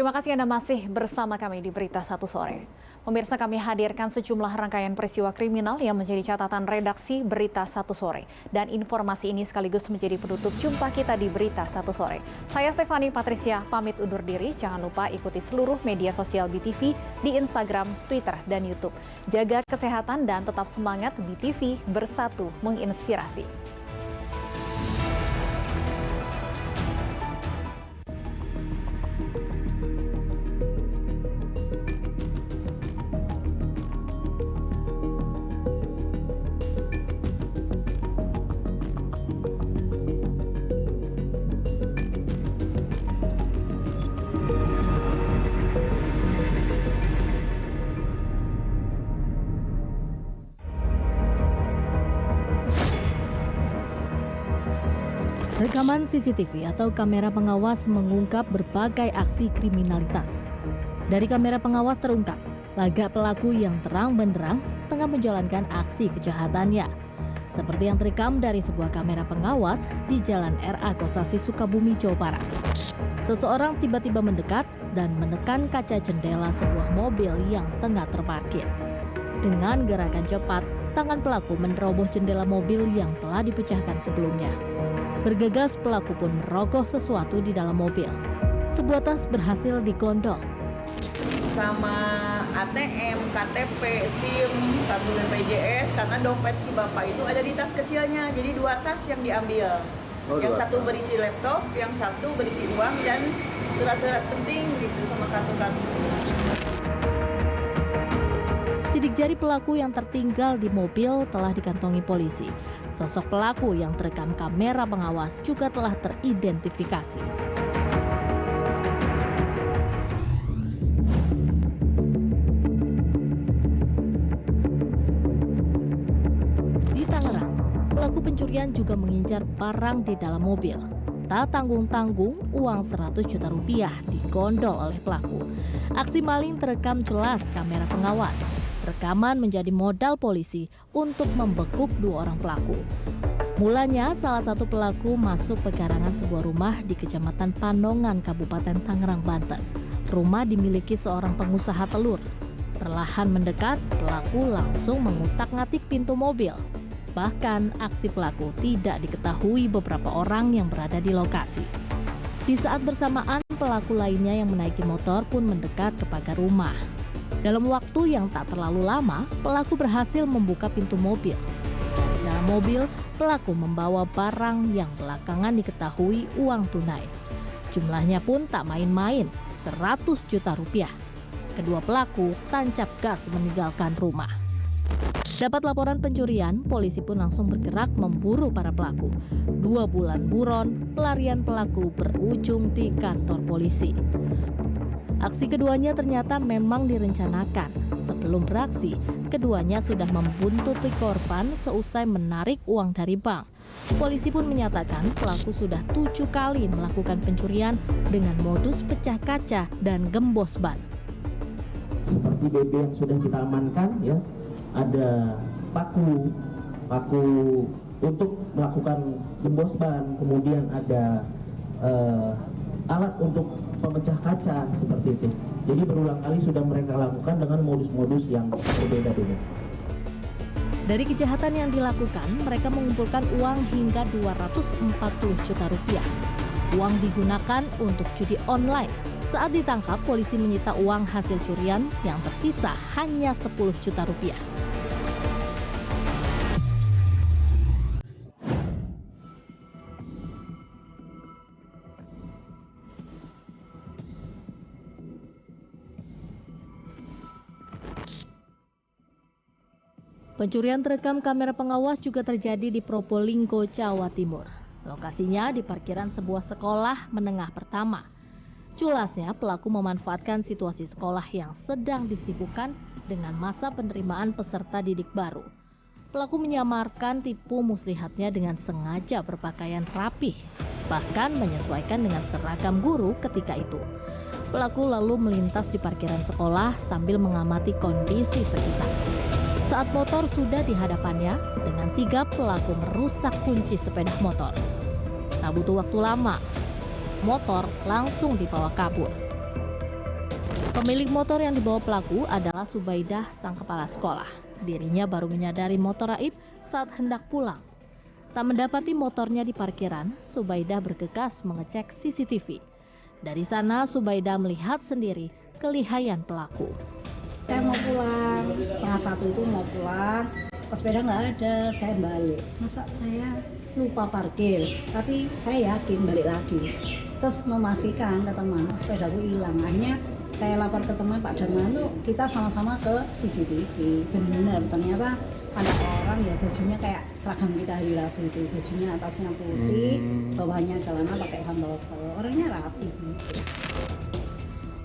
Terima kasih Anda masih bersama kami di Berita Satu Sore. Pemirsa, kami hadirkan sejumlah rangkaian peristiwa kriminal yang menjadi catatan redaksi Berita Satu Sore. Dan informasi ini sekaligus menjadi penutup jumpa kita di Berita Satu Sore. Saya Stefani Patricia pamit undur diri. Jangan lupa ikuti seluruh media sosial BTV di Instagram, Twitter, dan YouTube. Jaga kesehatan dan tetap semangat. BTV bersatu menginspirasi. Rekaman CCTV atau kamera pengawas mengungkap berbagai aksi kriminalitas. Dari kamera pengawas terungkap, lagak pelaku yang terang benderang tengah menjalankan aksi kejahatannya. Seperti yang terekam dari sebuah kamera pengawas di Jalan RA Kosasi, Sukabumi, Jawa Barat. Seseorang tiba-tiba mendekat dan menekan kaca jendela sebuah mobil yang tengah terparkir. Dengan gerakan cepat, tangan pelaku menerobos jendela mobil yang telah dipecahkan sebelumnya. Bergegas, pelaku pun merogoh sesuatu di dalam mobil. Sebuah tas berhasil digondol. Sama ATM, KTP, SIM, kartu BPJS, karena dompet si bapak itu ada di tas kecilnya. Jadi 2 tas yang diambil. Yang satu berisi laptop, yang satu berisi uang dan surat-surat penting gitu sama kartu-kartu. Sidik jari pelaku yang tertinggal di mobil telah dikantongi polisi. Sosok pelaku yang terekam kamera pengawas juga telah teridentifikasi. Di Tangerang, pelaku pencurian juga mengincar barang di dalam mobil. Tak tanggung-tanggung, uang 100 juta rupiah digondol oleh pelaku. Aksi maling terekam jelas kamera pengawas. Rekaman menjadi modal polisi untuk membekuk 2 orang pelaku. Mulanya, salah satu pelaku masuk pekarangan sebuah rumah di Kecamatan Panongan, Kabupaten Tangerang, Banten. Rumah dimiliki seorang pengusaha telur. Perlahan mendekat, pelaku langsung mengutak-ngatik pintu mobil. Bahkan, aksi pelaku tidak diketahui beberapa orang yang berada di lokasi. Di saat bersamaan, pelaku lainnya yang menaiki motor pun mendekat ke pagar rumah. Dalam waktu yang tak terlalu lama, pelaku berhasil membuka pintu mobil. Di dalam mobil, pelaku membawa barang yang belakangan diketahui uang tunai. Jumlahnya pun tak main-main, 100 juta rupiah. Kedua pelaku tancap gas meninggalkan rumah. Dapat laporan pencurian, polisi pun langsung bergerak memburu para pelaku. 2 bulan buron, pelarian pelaku berujung di kantor polisi. Aksi keduanya ternyata memang direncanakan. Sebelum beraksi, keduanya sudah membuntuti korban seusai menarik uang dari bank. Polisi pun menyatakan pelaku sudah 7 kali melakukan pencurian dengan modus pecah kaca dan gembos ban. Seperti BB yang sudah kita amankan, ya, ada paku untuk melakukan gembos ban, kemudian ada alat untuk pemecah kaca seperti itu. Jadi berulang kali sudah mereka lakukan dengan modus-modus yang berbeda-beda. Dari kejahatan yang dilakukan, mereka mengumpulkan uang hingga 240 juta rupiah. Uang digunakan untuk judi online. Saat ditangkap, polisi menyita uang hasil curian yang tersisa hanya 10 juta rupiah. Pencurian terekam kamera pengawas juga terjadi di Probolinggo, Jawa Timur. Lokasinya di parkiran sebuah sekolah menengah pertama. Culasnya, pelaku memanfaatkan situasi sekolah yang sedang disibukkan dengan masa penerimaan peserta didik baru. Pelaku menyamarkan tipu muslihatnya dengan sengaja berpakaian rapih, bahkan menyesuaikan dengan seragam guru ketika itu. Pelaku lalu melintas di parkiran sekolah sambil mengamati kondisi sekitar. Saat motor sudah di hadapannya, dengan sigap pelaku merusak kunci sepeda motor. Tak butuh waktu lama, motor langsung dibawa kabur. Pemilik motor yang dibawa pelaku adalah Subaidah, sang kepala sekolah. Dirinya baru menyadari motor Aib saat hendak pulang. Tak mendapati motornya di parkiran, Subaidah bergegas mengecek CCTV. Dari sana, Subaidah melihat sendiri kelihayan pelaku. Saya mau pulang, 1:30 itu mau pulang, pas sepeda nggak ada, saya balik. Masa saya lupa parkir, tapi saya yakin balik lagi. Terus memastikan ke teman, sepedaku hilang. Akhirnya saya lapor ke teman, Pak Darman, tuh kita sama-sama ke CCTV. Benar, ternyata ada orang ya bajunya kayak seragam kita hari Rabu itu, bajunya atasnya putih, bawahnya celana pakai pantofel. Orangnya rapi.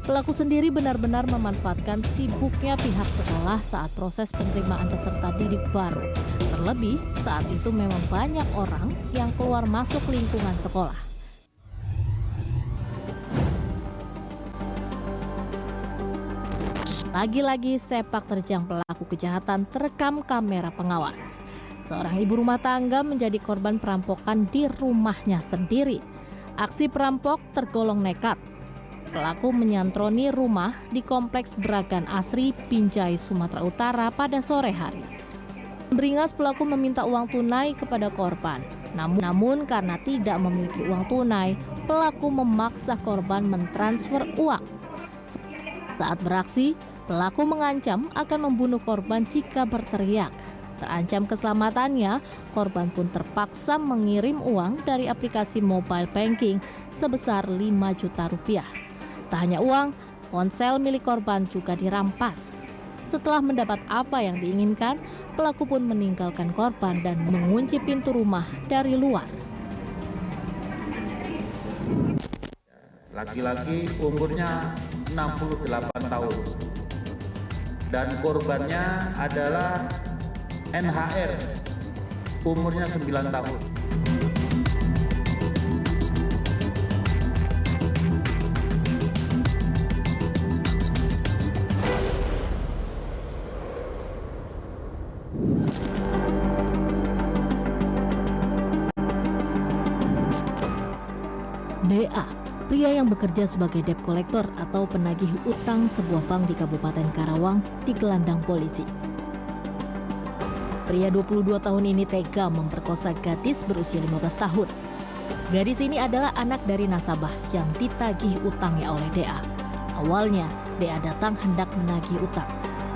Pelaku sendiri benar-benar memanfaatkan sibuknya pihak sekolah saat proses penerimaan peserta didik baru. Terlebih saat itu memang banyak orang yang keluar masuk lingkungan sekolah. Lagi-lagi sepak terjang pelaku kejahatan terekam kamera pengawas. Seorang ibu rumah tangga menjadi korban perampokan di rumahnya sendiri. Aksi perampok tergolong nekat. Pelaku menyantroni rumah di Kompleks Bragan Asri, Binjai, Sumatera Utara pada sore hari. Beringas pelaku meminta uang tunai kepada korban. Namun karena tidak memiliki uang tunai, pelaku memaksa korban mentransfer uang. Saat beraksi, pelaku mengancam akan membunuh korban jika berteriak. Terancam keselamatannya, korban pun terpaksa mengirim uang dari aplikasi mobile banking sebesar 5 juta rupiah. Tak hanya uang, ponsel milik korban juga dirampas. Setelah mendapat apa yang diinginkan, pelaku pun meninggalkan korban dan mengunci pintu rumah dari luar. Laki-laki umurnya 68 tahun dan korbannya adalah NHR, umurnya 9 tahun. DA, pria yang bekerja sebagai debt collector atau penagih utang sebuah bank di Kabupaten Karawang, digelandang polisi. Pria 22 tahun ini tega memperkosa gadis berusia 15 tahun. Gadis ini adalah anak dari nasabah yang ditagih utangnya oleh DA. Awalnya, DA datang hendak menagih utang.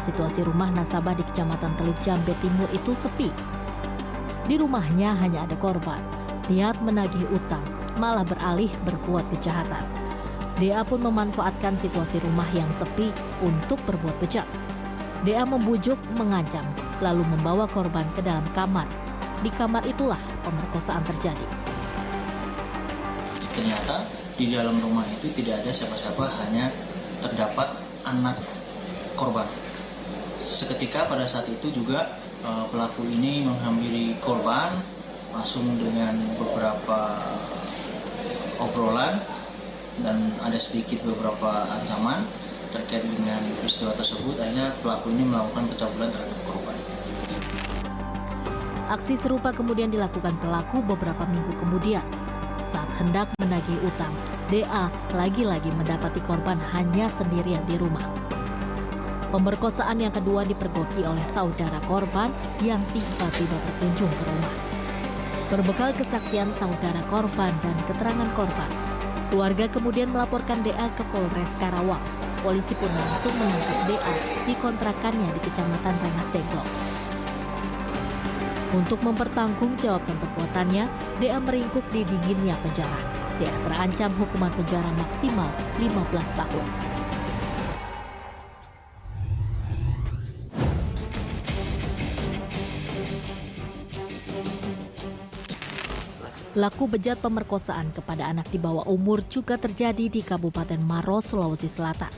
Situasi rumah nasabah di Kecamatan Teluk Jambe Timur itu sepi. Di rumahnya hanya ada korban. Niat menagih utang, malah beralih berbuat kejahatan. DA pun memanfaatkan situasi rumah yang sepi untuk berbuat bejat. DA membujuk, mengancam, lalu membawa korban ke dalam kamar. Di kamar itulah pemerkosaan terjadi. Ternyata di dalam rumah itu tidak ada siapa-siapa, hanya terdapat anak korban. Seketika pada saat itu juga pelaku ini menghampiri korban, langsung dengan beberapa obrolan dan ada sedikit beberapa ancaman terkait dengan peristiwa tersebut. Akhirnya pelaku ini melakukan pencabulan terhadap korban. Aksi serupa kemudian dilakukan pelaku beberapa minggu kemudian. Saat hendak menagih utang, DA lagi-lagi mendapati korban hanya sendirian di rumah. Pemerkosaan yang kedua dipergoki oleh saudara korban yang tiba-tiba berkunjung ke rumah. Berbekal kesaksian saudara korban dan keterangan korban, keluarga kemudian melaporkan DA ke Polres Karawang. Polisi pun langsung menangkap DA di kontrakannya di Kecamatan Rengas Dengklok. Untuk mempertanggungjawabkan perbuatannya, DA meringkuk di dinginnya penjara. DA terancam hukuman penjara maksimal 15 tahun. Laku bejat pemerkosaan kepada anak di bawah umur juga terjadi di Kabupaten Maros, Sulawesi Selatan.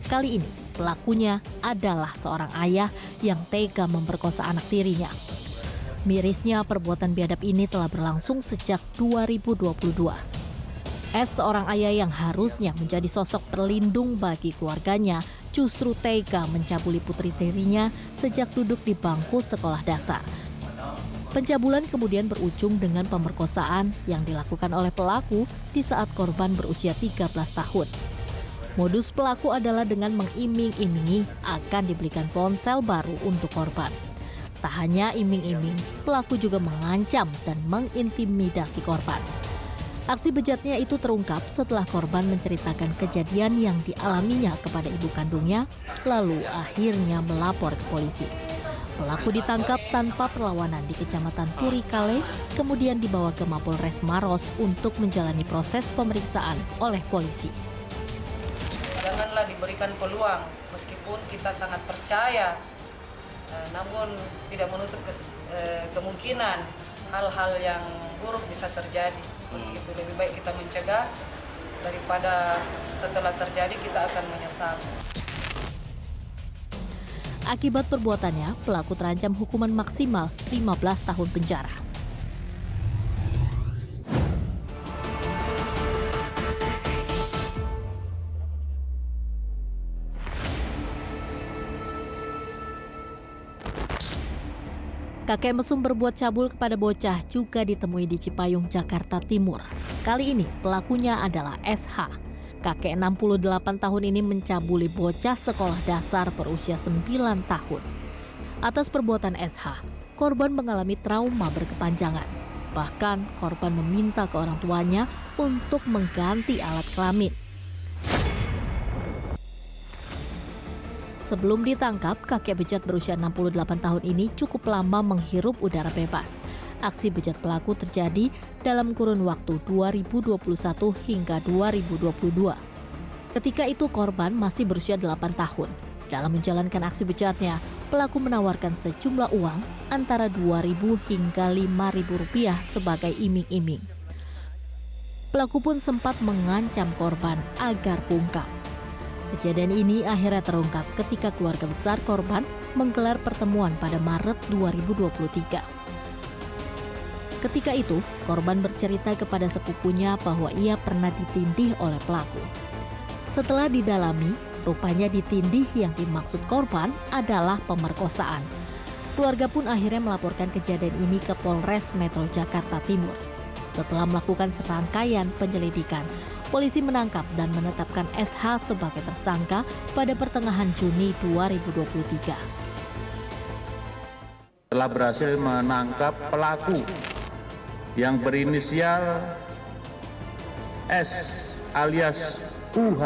Kali ini pelakunya adalah seorang ayah yang tega memperkosa anak tirinya. Mirisnya perbuatan biadab ini telah berlangsung sejak 2022. Seorang ayah yang harusnya menjadi sosok perlindung bagi keluarganya justru tega mencabuli putri tirinya sejak duduk di bangku sekolah dasar. Pencabulan kemudian berujung dengan pemerkosaan yang dilakukan oleh pelaku di saat korban berusia 13 tahun. Modus pelaku adalah dengan mengiming-imingi akan dibelikan ponsel baru untuk korban. Tak hanya iming-iming, pelaku juga mengancam dan mengintimidasi korban. Aksi bejatnya itu terungkap setelah korban menceritakan kejadian yang dialaminya kepada ibu kandungnya, lalu akhirnya melapor ke polisi. Pelaku ditangkap tanpa perlawanan di Kecamatan Puri Kale, kemudian dibawa ke Mapolres Maros untuk menjalani proses pemeriksaan oleh polisi. Janganlah diberikan peluang, meskipun kita sangat percaya, namun tidak menutup kemungkinan hal-hal yang buruk bisa terjadi. Seperti itu, lebih baik kita mencegah daripada setelah terjadi kita akan menyesal. Akibat perbuatannya, pelaku terancam hukuman maksimal 15 tahun penjara. Kakek mesum berbuat cabul kepada bocah juga ditemui di Cipayung, Jakarta Timur. Kali ini pelakunya adalah SH. Kakek 68 tahun ini mencabuli bocah sekolah dasar berusia 9 tahun. Atas perbuatan SH, korban mengalami trauma berkepanjangan. Bahkan korban meminta ke orang tuanya untuk mengganti alat kelamin. Sebelum ditangkap, kakek bejat berusia 68 tahun ini cukup lama menghirup udara bebas. Aksi bejat pelaku terjadi dalam kurun waktu 2021 hingga 2022. Ketika itu korban masih berusia 8 tahun. Dalam menjalankan aksi bejatnya, pelaku menawarkan sejumlah uang antara Rp2.000 hingga Rp5.000 sebagai iming-iming. Pelaku pun sempat mengancam korban agar bungkam. Kejadian ini akhirnya terungkap ketika keluarga besar korban menggelar pertemuan pada Maret 2023. Ketika itu, korban bercerita kepada sepupunya bahwa ia pernah ditindih oleh pelaku. Setelah didalami, rupanya ditindih yang dimaksud korban adalah pemerkosaan. Keluarga pun akhirnya melaporkan kejadian ini ke Polres Metro Jakarta Timur. Setelah melakukan serangkaian penyelidikan, polisi menangkap dan menetapkan SH sebagai tersangka pada pertengahan Juni 2023. Telah berhasil menangkap pelaku yang berinisial S alias UH.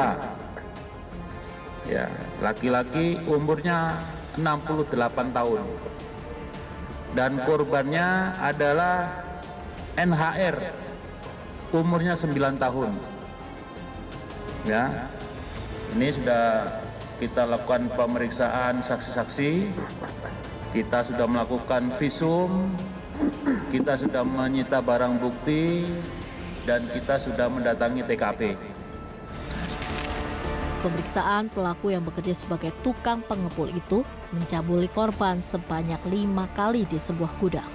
Ya, laki-laki umurnya 68 tahun. Dan korbannya adalah NHR, umurnya 9 tahun. Ya. Ini sudah kita lakukan pemeriksaan saksi-saksi. Kita sudah melakukan visum. Kita sudah menyita barang bukti dan kita sudah mendatangi TKP. Pemeriksaan pelaku yang bekerja sebagai tukang pengepul itu mencabuli korban sebanyak 5 kali di sebuah gudang.